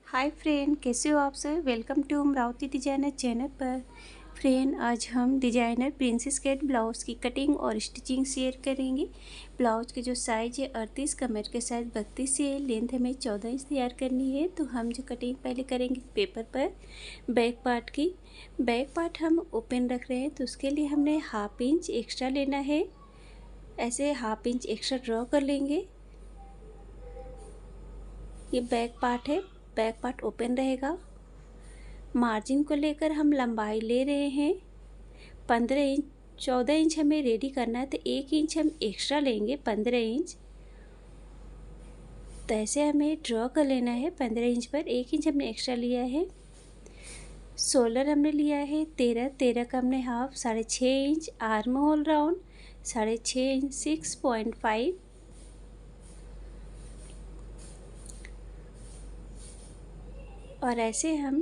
Hi friend, कैसे हो आप sir. Welcome to Amravati designer channel पर। फ्रेंड, आज हम डिजाइनर प्रिंसेस कट ब्लाउज़ की कटिंग और स्टिचिंग शेयर करेंगे। ब्लाउज के जो साइज़ है 38, कमर के साइज़ 32 है, लेंथ हमें 14 इंच तैयार करनी है। तो हम जो कटिंग पहले करेंगे पेपर पर बैक पार्ट की। बैक पार्ट हम ओपन रख रहे हैं, तो उसके लिए हमने हाफ इंच एक्स्ट्रा लेना है। ऐसे हाफ इंच एक्स्ट्रा ड्रॉ कर लेंगे। ये बैक पार्ट है, बैक पार्ट ओपन रहेगा। मार्जिन को लेकर हम लंबाई ले रहे हैं 15 इंच। 14 इंच हमें रेडी करना है, तो 1 इंच हम एक्स्ट्रा लेंगे 15 इंच। तो ऐसे हमें ड्रॉ कर लेना है। 15 इंच पर 1 इंच हमने एक्स्ट्रा लिया है। शोल्डर हमने लिया है 13 का हमने half 6.5 inch. Arm hole round 6.5 inch 6.5। और ऐसे हम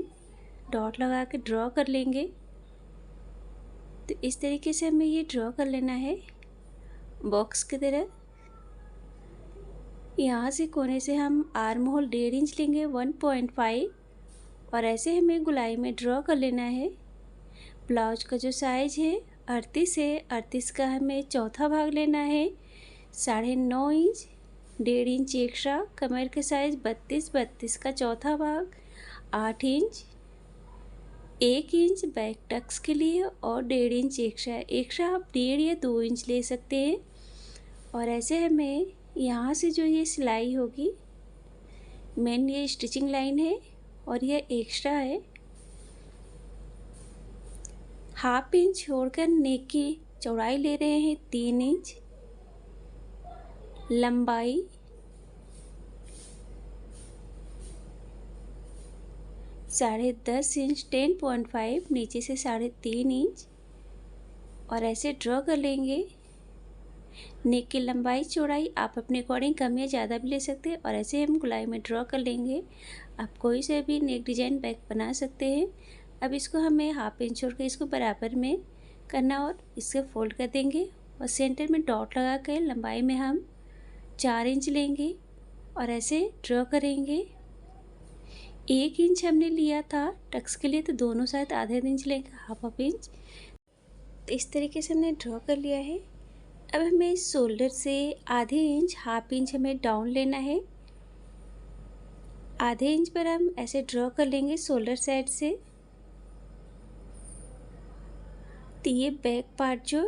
डॉट लगा के ड्रॉ कर लेंगे। तो इस तरीके से हमें ये ड्रॉ कर लेना है बॉक्स की तरह। यहाँ से कोने से हम आर्म होल 1.5 इंच लेंगे 1.5। और ऐसे हमें गोलाई में ड्रॉ कर लेना है। ब्लाउज का जो साइज़ है 38 है, 38 का हमें चौथा भाग लेना है 9.5 इंच। 1.5 inch extra. कमर के साइज़ 32, 32 का चौथा भाग 8 इंच। 1 इंच बैक टक्स के लिए और 1.5 इंच एक्स्ट्रा आप 1.5 या 2 इंच ले सकते हैं। और ऐसे हमें यहाँ से जो ये सिलाई होगी, मेन ये स्टिचिंग लाइन है और ये एक्स्ट्रा है। हाफ इंच छोड़कर नेक की चौड़ाई ले रहे हैं 3 इंच। लंबाई 10.5 इंच 10.5, नीचे से 3.5 इंच। और ऐसे ड्रॉ कर लेंगे। नेक की लंबाई चौड़ाई आप अपने अकॉर्डिंग कम या ज़्यादा भी ले सकते हैं। और ऐसे हम गोलाई में ड्रॉ कर लेंगे। आप कोई से भी नेक डिजाइन बैक बना सकते हैं। अब इसको हमें हाफ इंच छोड़ कर इसको बराबर में करना और इससे फोल्ड कर देंगे। और सेंटर में डॉट लगा कर लंबाई में हम 4 इंच लेंगे और ऐसे ड्रॉ करेंगे। 1 इंच हमने लिया था टक्स के लिए, तो दोनों साइड आधे इंच लेंगे, हाफ इंच। तो इस तरीके से हमने ड्रॉ कर लिया है। अब हमें शोल्डर से आधे इंच, हाफ इंच हमें डाउन लेना है। आधे इंच पर हम ऐसे ड्रॉ कर लेंगे शोल्डर साइड से। तो ये बैक पार्ट जो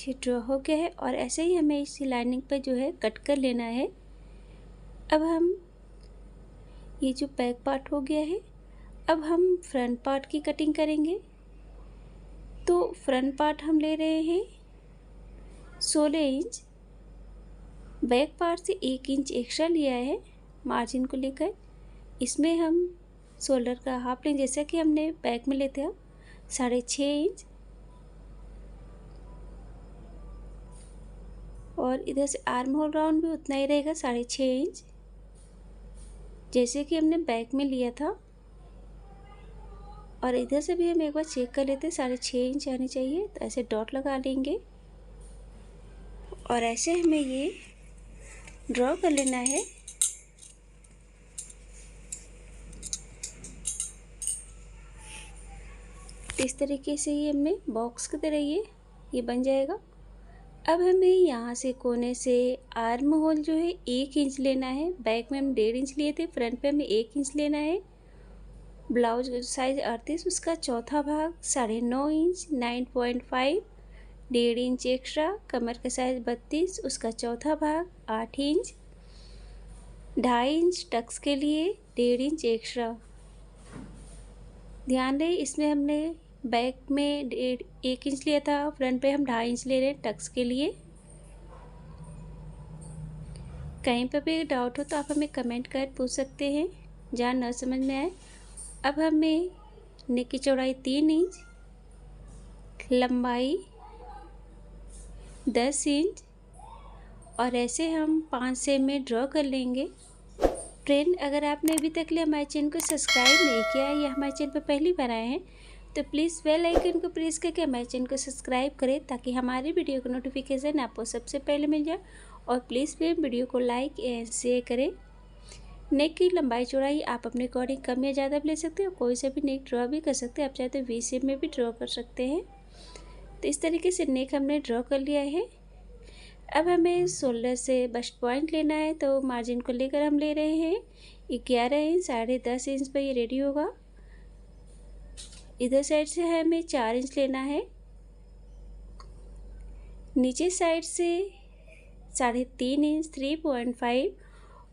ये ड्रॉ हो गया है। और ऐसे ही हमें इस लाइनिंग पर जो है कट कर लेना है। अब हम ये जो बैक पार्ट हो गया है, अब हम फ्रंट पार्ट की कटिंग करेंगे। तो फ्रंट पार्ट हम ले रहे हैं 16 इंच। बैक पार्ट से 1 इंच एक्स्ट्रा लिया है मार्जिन को लेकर। इसमें हम शोल्डर का हाफ लेंगे, जैसा कि हमने बैक में लेते हैं 6.5 इंच। और इधर से आर्म होल राउंड भी उतना ही रहेगा 6.5 इंच, जैसे कि हमने बैक में लिया था। और इधर से भी हम एक बार चेक कर लेते हैं, 6.5 इंच आनी चाहिए। तो ऐसे डॉट लगा लेंगे और ऐसे हमें ये ड्रॉ कर लेना है। इस तरीके से ये हमें बॉक्स की तरह ये बन जाएगा। अब हमें यहाँ से कोने से आर्म होल जो है 1 इंच लेना है। बैक में हम 1.5 इंच लिए थे, फ्रंट पे हमें 1 इंच लेना है। ब्लाउज साइज 38, उसका चौथा भाग 9.5 इंच 9.5। 1.5 inch extra. कमर का साइज 32, उसका चौथा भाग 8 इंच। 2.5 इंच टक्स के लिए 1.5 इंच एक्स्ट्रा। ध्यान रहे, इसमें हमने बैक में 1 इंच लिया था, फ्रंट पे हम 2.5 इंच ले रहे हैं टक्स के लिए। कहीं पर भी डाउट हो तो आप हमें कमेंट कर पूछ सकते हैं, जहाँ न समझ में आए। अब हमें नेक की चौड़ाई 3 इंच, लंबाई 10 इंच। और ऐसे हम 5 सेम में ड्रॉ कर लेंगे। फ्रेंड, अगर आपने अभी तक लिए हमारे चैनल को सब्सक्राइब नहीं किया है या हमारे चैनल पर पहली बार आए हैं, तो प्लीज़ बेल आइकन को प्रेस करके हमारे चैनल को सब्सक्राइब करें, ताकि हमारी वीडियो का नोटिफिकेशन आपको सबसे पहले मिल जाए। और प्लीज़ भी वीडियो को लाइक एंड शेयर करें। नेक की लंबाई चौड़ाई आप अपने अकॉर्डिंग कम या ज़्यादा भी ले सकते हो, कोई सा भी नेक ड्रॉ भी कर सकते हैं। आप चाहे तो वी शेप में भी ड्रॉ कर सकते हैं। तो इस तरीके से नेक हमने ड्रॉ कर लिया है। अब हमें शोल्डर से बस्ट पॉइंट लेना है, तो मार्जिन को लेकर हम ले रहे हैं 11 इंच, 10.5 इंच पर ये रेडी होगा। इधर साइड से हमें 4 इंच लेना है, नीचे साइड से 3.5 इंच 3.5,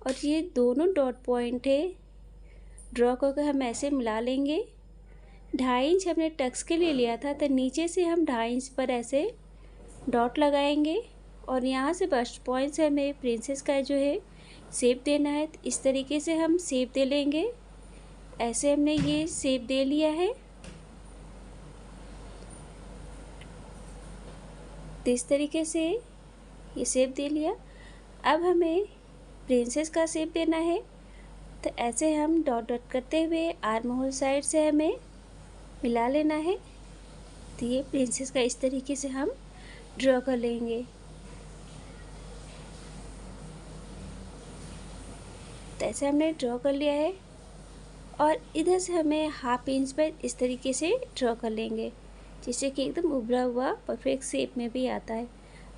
और ये दोनों डॉट पॉइंट है ड्रॉ करके हम ऐसे मिला लेंगे। 2.5 इंच हमने टक्स के लिए लिया था, तो नीचे से हम 2.5 इंच पर ऐसे डॉट लगाएंगे और यहाँ से बस्ट पॉइंट से हमें प्रिंसेस का जो है शेप देना है। तो इस तरीके से हम शेप दे लेंगे। ऐसे हमने ये शेप दे लिया है। तो इस तरीके से ये शेप दे लिया। अब हमें प्रिंसेस का शेप देना है, तो ऐसे हम डॉट डॉट करते हुए आर्म होल साइड से हमें मिला लेना है। तो ये प्रिंसेस का इस तरीके से हम ड्रॉ कर लेंगे। तो ऐसे हमने ड्रॉ कर लिया है और इधर से हमें 1/2 इंच पर इस तरीके से ड्रॉ कर लेंगे, जिससे कि एकदम उभरा हुआ परफेक्ट शेप में भी आता है।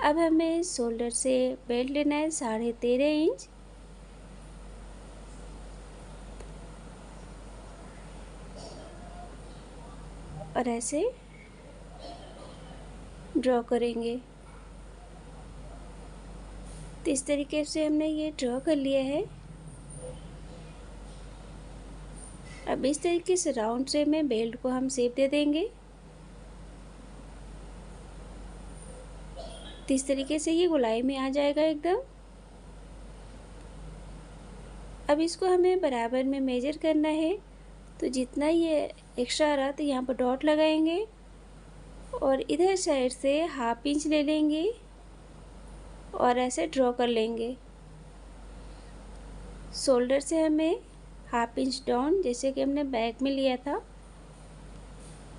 अब हमें शोल्डर से बेल्ट लेना है 13.5 इंच, और ऐसे ड्रॉ करेंगे। तो इस तरीके से हमने ये ड्रॉ कर लिया है। अब इस तरीके से राउंड शेप में बेल्ट को हम शेप दे देंगे। तो इस तरीके से ये गोलाई में आ जाएगा एकदम। अब इसको हमें बराबर में मेजर करना है, तो जितना ये एक्स्ट्रा आ रहा तो यहाँ पर डॉट लगाएंगे और इधर साइड से 1/2 इंच ले लेंगे और ऐसे ड्रॉ कर लेंगे। शोल्डर से हमें 1/2 इंच डाउन, जैसे कि हमने बैक में लिया था।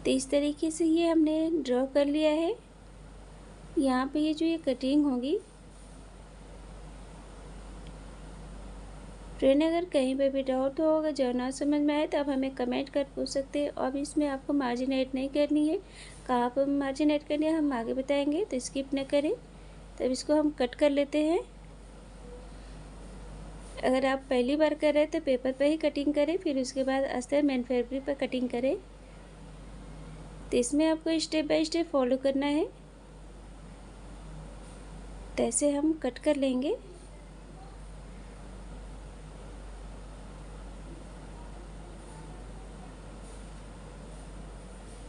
तो इस तरीके से ये हमने ड्रॉ कर लिया है। यहाँ पे ये जो ये कटिंग होगी, फ्रेंड अगर कहीं पे भी डाउट हो, अगर जो ना समझ में आए तो आप हमें कमेंट कर पूछ सकते हैं। और इसमें आपको मार्जिन ऐड नहीं करनी है, कहाँ पर मार्जिन ऐड करनी है हम आगे बताएंगे, तो स्किप न करें। तब इसको हम कट कर लेते हैं। अगर आप पहली बार कर रहे हैं तो पेपर पर ही कटिंग करें, फिर उसके बाद अस्तर मेन फैब्रिक पर कटिंग करें। तो इसमें आपको स्टेप बाय स्टेप फॉलो करना है। तो ऐसे हम कट कर लेंगे।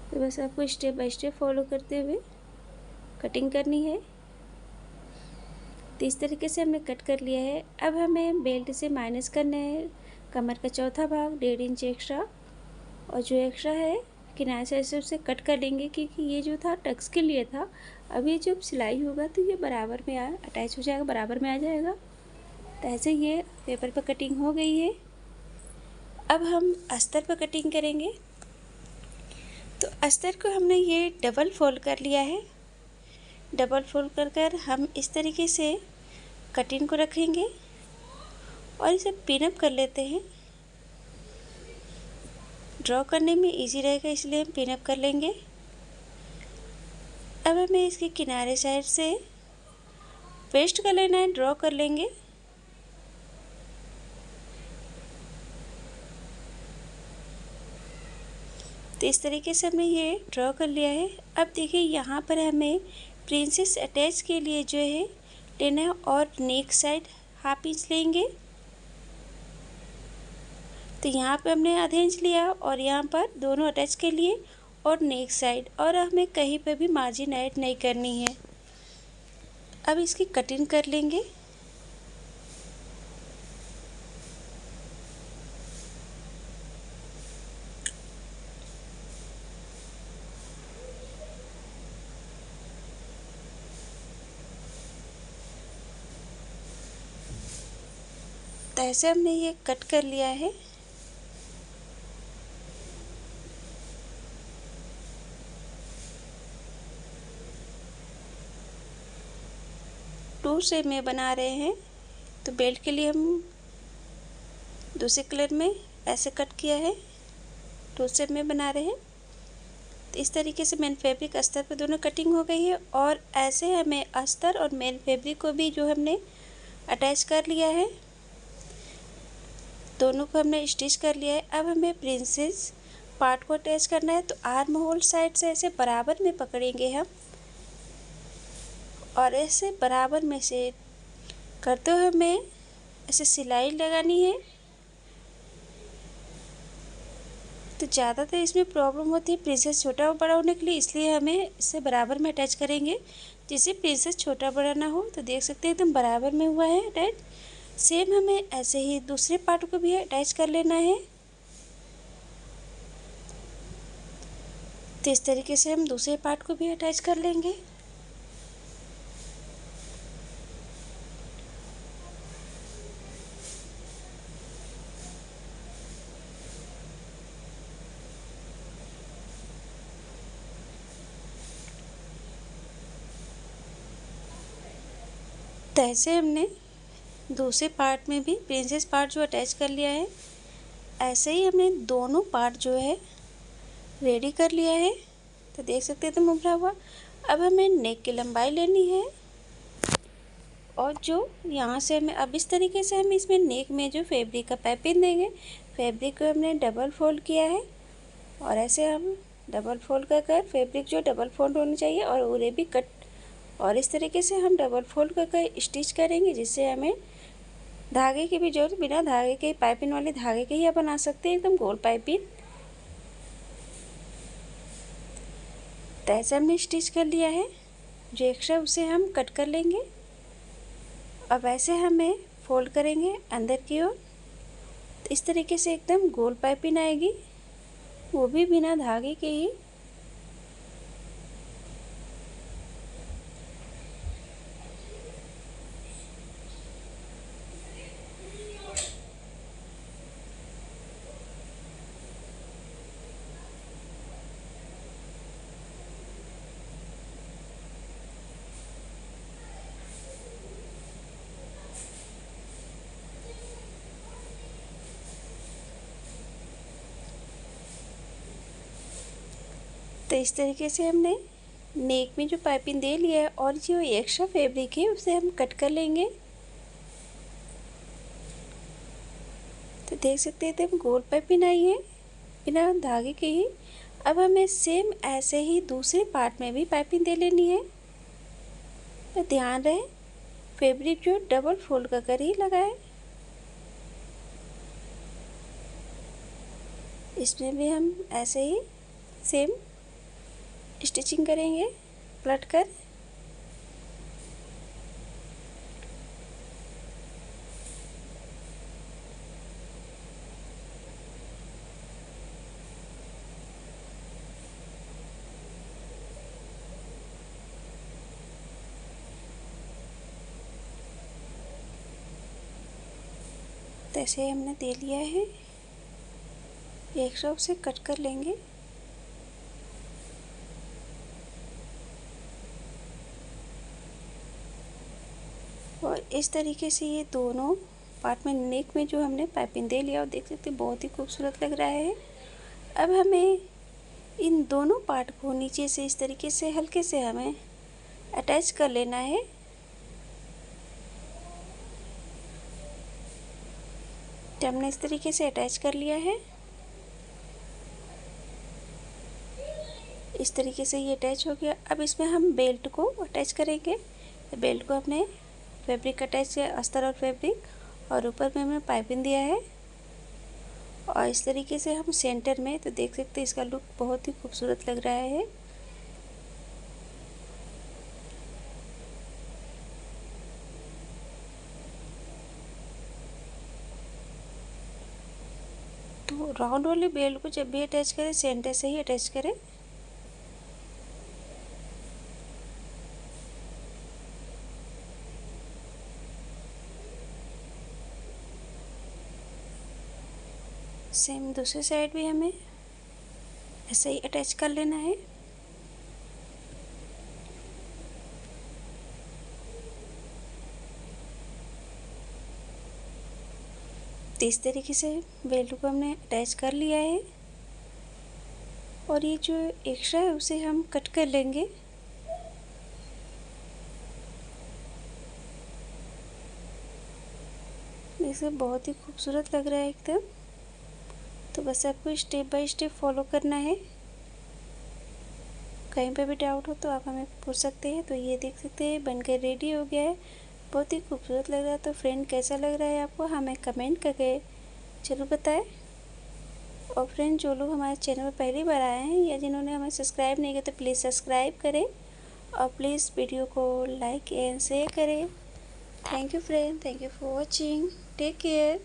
तो बस आपको स्टेप बाय स्टेप फॉलो करते हुए कटिंग करनी है। तो इस तरीके से हमने कट कर लिया है। अब हमें बेल्ट से माइनस करना है कमर का चौथा भाग 1.5 इंच एक्स्ट्रा, और जो एक्स्ट्रा है किनारे से ऐसे उसे कट कर लेंगे, क्योंकि ये जो था टक्स के लिए था। अब ये जब सिलाई होगा तो ये बराबर में अटैच हो जाएगा, बराबर में आ जाएगा। तो ऐसे ये पेपर पर कटिंग हो गई है। अब हम अस्तर पर कटिंग करेंगे। तो अस्तर को हमने ये डबल फोल्ड कर लिया है। डबल फोल्ड कर हम इस तरीके से कटिंग को रखेंगे और इसे पिनअप कर लेते हैं। ड्रॉ करने में इजी रहेगा, इसलिए हम पिनअप कर लेंगे। अब हमें इसके किनारे साइड से पेस्ट कर लेना है, ड्रॉ कर लेंगे। तो इस तरीके से हमने ये ड्रॉ कर लिया है। अब देखिए यहाँ पर हमें प्रिंसेस अटैच के लिए जो है लेना है, और नेक साइड 1/2 इंच लेंगे। तो यहाँ पे हमने आधे इंच लिया और यहाँ पर दोनों अटैच के लिए और नेक साइड, और हमें कहीं पे भी मार्जिन ऐड नहीं करनी है। अब इसकी कटिंग कर लेंगे। तो ऐसे हमने ये कट कर लिया है। टू शेप में बना रहे हैं, तो बेल्ट के लिए हम दूसरे कलर में ऐसे कट किया है, टू स्टेप में बना रहे हैं। तो इस तरीके से मेन फैब्रिक अस्तर पर दोनों कटिंग हो गई है और ऐसे हमें अस्तर और मेन फैब्रिक को भी जो हमने अटैच कर लिया है, दोनों को हमने स्टिच कर लिया है। अब हमें प्रिंसेस पार्ट को अटैच करना है। तो आर्म होल साइड से ऐसे बराबर में पकड़ेंगे हम और ऐसे बराबर में से करते हुए हमें ऐसे सिलाई लगानी है। तो ज़्यादातर इसमें प्रॉब्लम होती है प्रिंसेस छोटा बड़ा होने के लिए, इसलिए हमें इसे बराबर में अटैच करेंगे जिससे प्रिंसेस छोटा बड़ा ना हो। तो देख सकते हैं एकदम बराबर में हुआ है अटैच। सेम हमें ऐसे ही दूसरे पार्ट को भी अटैच कर लेना है। तो इस तरीके से हम दूसरे पार्ट को भी अटैच कर लेंगे। तो ऐसे हमने दूसरे पार्ट में भी प्रिंसेस पार्ट जो अटैच कर लिया है, ऐसे ही हमने दोनों पार्ट जो है रेडी कर लिया है। तो देख सकते हैं तो उभरा हुआ। अब हमें नेक की लंबाई लेनी है और जो यहाँ से हमें अब इस तरीके से हम इसमें नेक में जो फैब्रिक का पाइपिंग देंगे, फैब्रिक को हमने डबल फोल्ड किया है और ऐसे हम डबल फोल्ड कर फैब्रिक जो डबल फोल्ड होनी चाहिए और उरे भी कट, और इस तरीके से हम डबल फोल्ड कर स्टिच करेंगे जिससे हमें धागे की भी जरूरत, बिना धागे के पाइपिंग वाले धागे के ही आप बना सकते हैं एकदम गोल पाइपिंग। तो ऐसे हमने स्टिच कर लिया है, जो एक्स्ट्रा उसे हम कट कर लेंगे। अब ऐसे हमें फोल्ड करेंगे अंदर की ओर, तो इस तरीके से एकदम गोल पाइपिंग आएगी, वो भी बिना धागे के ही। तो इस तरीके से हमने नेक में जो पाइपिंग दे लिया है और जो एक्स्ट्रा फैब्रिक है उसे हम कट कर लेंगे। तो देख सकते हैं एकदम गोल पाइपिंग आई है बिना धागे के ही। अब हमें सेम ऐसे ही दूसरे पार्ट में भी पाइपिंग दे लेनी है। तो ध्यान रहे फैब्रिक जो डबल फोल्ड कर ही लगाए। इसमें भी हम ऐसे ही सेम स्टिचिंग करेंगे पलट कर। तो ऐसे हमने दे लिया है, एक शॉप से कट कर लेंगे। और इस तरीके से ये दोनों पार्ट में नेक में जो हमने पाइपिंग दे लिया और देख सकते हैं बहुत ही खूबसूरत लग रहा है। अब हमें इन दोनों पार्ट को नीचे से इस तरीके से हल्के से हमें अटैच कर लेना है। तो हमने इस तरीके से अटैच कर लिया है। इस तरीके से ये अटैच हो गया। अब इसमें हम बेल्ट को अटैच करेंगे। तो बेल्ट को अपने फैब्रिक अटैच किया, अस्तर और फैब्रिक, और ऊपर में हमने पाइपिंग दिया है और इस तरीके से हम सेंटर में। तो देख सकते हैं इसका लुक बहुत ही खूबसूरत लग रहा है। तो राउंड वाली बेल्ट को जब भी अटैच करें सेंटर से ही अटैच करें। सेम दूसरी साइड भी हमें ऐसे ही अटैच कर लेना है। तो इस तरीके से बेल्ट को हमने अटैच कर लिया है और ये जो एक्स्ट्रा है उसे हम कट कर लेंगे। इसे बहुत ही खूबसूरत लग रहा है एकदम। तो बस आपको स्टेप बाय स्टेप फॉलो करना है। कहीं पे भी डाउट हो तो आप हमें पूछ सकते हैं। तो ये देख सकते हैं बनकर रेडी हो गया है, बहुत ही खूबसूरत लग रहा है। तो फ्रेंड कैसा लग रहा है आपको हमें कमेंट करके ज़रूर बताएं। और फ्रेंड जो लोग हमारे चैनल पर पहली बार आए हैं या जिन्होंने हमें सब्सक्राइब नहीं किया तो प्लीज़ सब्सक्राइब करें और प्लीज़ वीडियो को लाइक एंड शेयर करें। Thank you friend, thank you for watching, take care.